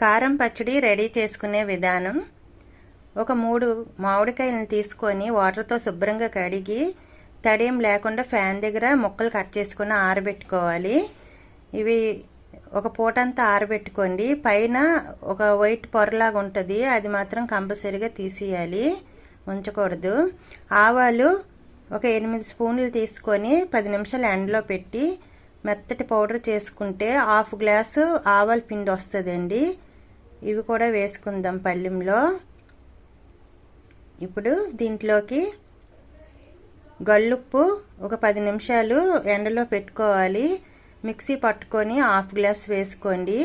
కారం పచ్చడి రెడీ చేసుకునే విధానం. ఒక 3 మామిడికాయలను తీసుకొని వాటర్తో శుభ్రంగా కడిగి తడేం లేకుండా ఫ్యాన్ దగ్గర ముక్కలు కట్ చేసుకొని ఆరబెట్టుకోవాలి. ఇవి ఒక పూటంతా ఆరబెట్టుకోండి. పైన ఒక వైట్ పొరలాగా ఉంటుంది, అది మాత్రం కంపల్సరీగా తీసేయాలి, ఉంచకూడదు. ఆవాలు ఒక 8 స్పూన్లు తీసుకొని 10 నిమిషాలు ఎండలో పెట్టి మెత్తటి పౌడర్ చేసుకుంటే 1/2 గ్లాసు ఆవాల పిండి వస్తుందండి. ఇవి కూడా వేసుకుందాం పళ్ళెంలో. ఇప్పుడు దీంట్లోకి గల్లుప్పు ఒక 10 నిమిషాలు ఎండలో పెట్టుకోవాలి. మిక్సీ పట్టుకొని 1/2 గ్లాస్ వేసుకోండి.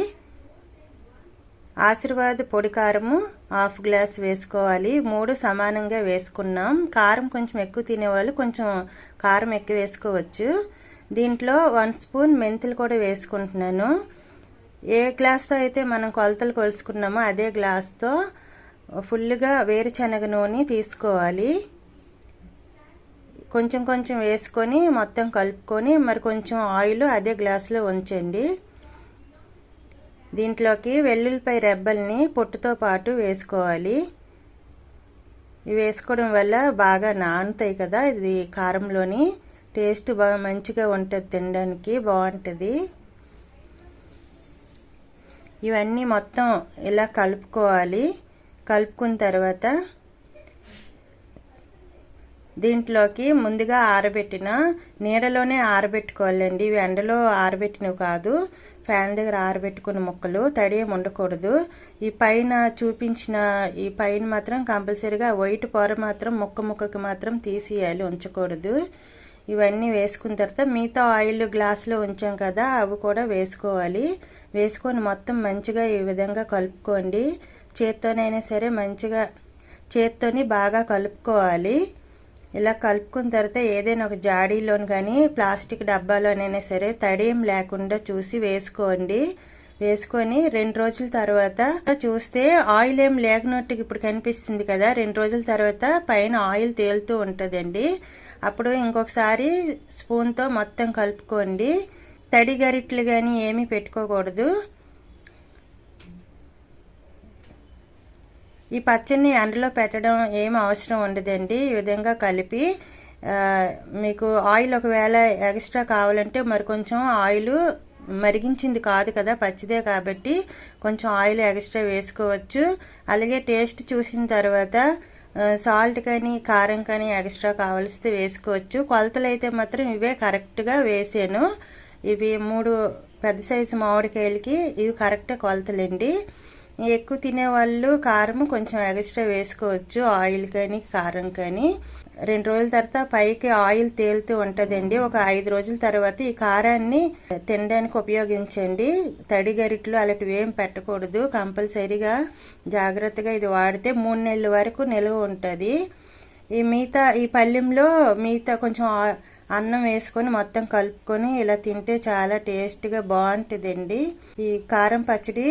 ఆశీర్వాద్ పొడి కారము 1/2 గ్లాస్ వేసుకోవాలి. 3 సమానంగా వేసుకున్నాం. కారం కొంచెం ఎక్కువ తినేవాళ్ళు కొంచెం కారం ఎక్కువ వేసుకోవచ్చు. దీంట్లో 1 స్పూన్ మెంతులు కూడా వేసుకుంటున్నాను. ఏ గ్లాస్తో అయితే మనం కొలతలు కొలుసుకున్నామో అదే గ్లాస్తో ఫుల్గా వేరుశనగ నూనె తీసుకోవాలి. కొంచెం కొంచెం వేసుకొని మొత్తం కలుపుకొని మరి కొంచెం ఆయిల్ అదే గ్లాసులో ఉంచండి. దీంట్లోకి వెల్లుల్లిపాయ రెబ్బల్ని పొట్టుతో పాటు వేసుకోవాలి. ఇవి వేసుకోవడం వల్ల బాగా నానుతాయి కదా, ఇది కారంలోని టేస్ట్ బాగా మంచిగా ఉంటుంది, తినడానికి బాగుంటుంది. ఇవన్నీ మొత్తం ఇలా కలుపుకోవాలి. కలుపుకున్న తర్వాత దీంట్లోకి ముందుగా ఆరబెట్టిన నీడలోనే ఆరబెట్టుకోవాలండి. ఇవి ఎండలో ఆరబెట్టినవి కాదు, ఫ్యాన్ దగ్గర ఆరబెట్టుకున్న ముక్కలు. తడేం ఉండకూడదు. ఈ పైన చూపించిన ఈ పైన మాత్రం కంపల్సరీగా వైట్ పొర మాత్రం ముక్కకి మాత్రం తీసేయాలి, ఉంచకూడదు. ఇవన్నీ వేసుకున్న తర్వాత మిగతా ఆయిల్ గ్లాసులో ఉంచాం కదా, అవి కూడా వేసుకోవాలి. వేసుకొని మొత్తం మంచిగా ఈ విధంగా కలుపుకోండి. చేత్తోనైనా సరే మంచిగా చేత్తోని బాగా కలుపుకోవాలి. ఇలా కలుపుకున్న తర్వాత ఏదైనా ఒక జాడీలోని కానీ ప్లాస్టిక్ డబ్బాలోనైనా సరే తడేం లేకుండా చూసి వేసుకోండి. వేసుకొని 2 రోజుల తర్వాత చూస్తే ఆయిల్ ఏం లేకున్నట్టుగా ఇప్పుడు కనిపిస్తుంది కదా, 2 రోజుల తర్వాత పైన ఆయిల్ తేలుతూ ఉంటుందండి. అప్పుడు ఇంకొకసారి స్పూన్తో మొత్తం కలుపుకోండి. తడి గరిట్లు కానీ ఏమీ పెట్టుకోకూడదు. ఈ పచ్చడిని ఎండలో పెట్టడం ఏమి అవసరం ఉండదండి. ఈ విధంగా కలిపి మీకు ఆయిల్ ఒకవేళ ఎక్స్ట్రా కావాలంటే మరి కొంచెం ఆయిల్ మరిగించింది కాదు కదా, పచ్చిదే కాబట్టి కొంచెం ఆయిల్ ఎక్స్ట్రా వేసుకోవచ్చు. అలాగే టేస్ట్ చూసిన తర్వాత సాల్ట్ కానీ కారం కానీ ఎక్స్ట్రా కావలిస్తే వేసుకోవచ్చు. కొలతలు అయితే మాత్రం ఇవే కరెక్ట్గా వేసాను. ఇవి 3 పెద్ద సైజు మామిడికాయలకి ఇవి కరెక్ట్ కొలతలండి. ఎక్కువ తినేవాళ్ళు కారం కొంచెం ఎక్స్ట్రా వేసుకోవచ్చు, ఆయిల్ కానీ కారం కానీ. 2 రోజుల తర్వాత పైకి ఆయిల్ తేలుతూ ఉంటుందండి. ఒక 5 రోజుల తర్వాత ఈ కారాన్ని తినడానికి ఉపయోగించండి. తడి గరిట్లు అలాంటివి ఏం పెట్టకూడదు. కంపల్సరీగా జాగ్రత్తగా ఇది వాడితే 3 నెలల వరకు నిల్వ ఉంటుంది. ఈ పళ్ళెంలో మిగతా కొంచెం అన్నం వేసుకొని మొత్తం కలుపుకొని ఇలా తింటే చాలా టేస్ట్గా బాగుంటుందండి. ఈ కారం పచ్చడి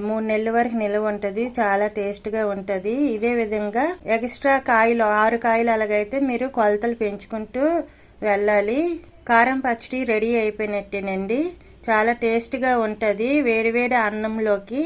3 నెలల వరకు నిల్వ ఉంటుంది, చాలా టేస్ట్గా ఉంటుంది. ఇదే విధంగా ఎక్స్ట్రా కాయలు 6 కాయలు అలాగైతే మీరు కొలతలు పెంచుకుంటూ వెళ్ళాలి. కారం పచ్చడి రెడీ అయిపోయినట్టేనండి. చాలా టేస్ట్గా ఉంటుంది. వేడివేడి అన్నంలోకి